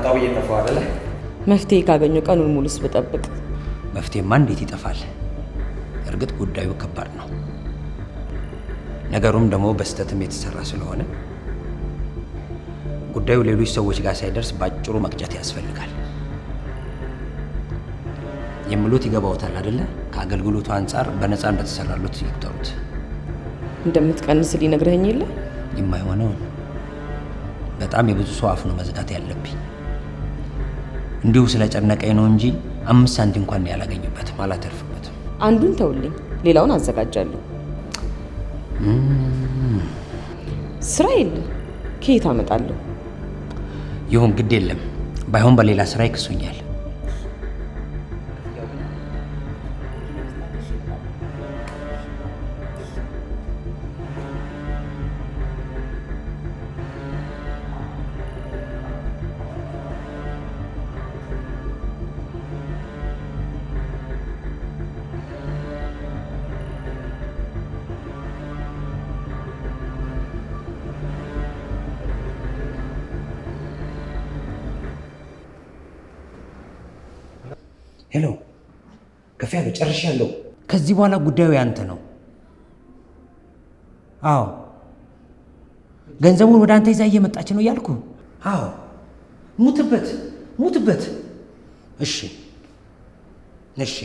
መጣው እየጠፋው አይደለ? መፍትሄ ካገኙ ቀኑን ሙሉስ ብጠብቅ? መፍትሄማ እንዴት ይጠፋል? እርግጥ ጉዳዩ ከባድ ነው። ነገሩም ደግሞ በስተትም የተሰራ ስለሆነ ጉዳዩ ሌሎች ሰዎች ጋር ሳይደርስ ባጭሩ መቅጨት ያስፈልጋል። የምሉት ይገባውታል አይደለ? ከአገልግሎቱ አንጻር በነፃ እንደተሰራሉት ይቁጠሩት። እንደምትቀንስ ሊነግረኝ የለ? የማይሆነው በጣም የብዙ ሰው አፍ ነው መዝጋት ያለብኝ። እንዲሁ ስለጨነቀኝ ነው እንጂ 5 ሳንቲም እንኳን ያላገኝበትም አላተርፍበትም። አንዱን ተውልኝ፣ ሌላውን አዘጋጃለሁ። ስራ የለ፣ ከየት አመጣለሁ? ይሁን ግድ የለም። ባይሆን በሌላ ስራ ይክሱኛል። ሄሎ ከፍ ያለው ጨርሻለሁ። ከዚህ በኋላ ጉዳዩ ያንተ ነው። አዎ ገንዘቡን ወደ አንተ ይዛ እየመጣች ነው እያልኩ። አዎ ሙትበት ሙትበት። እሺ እሺ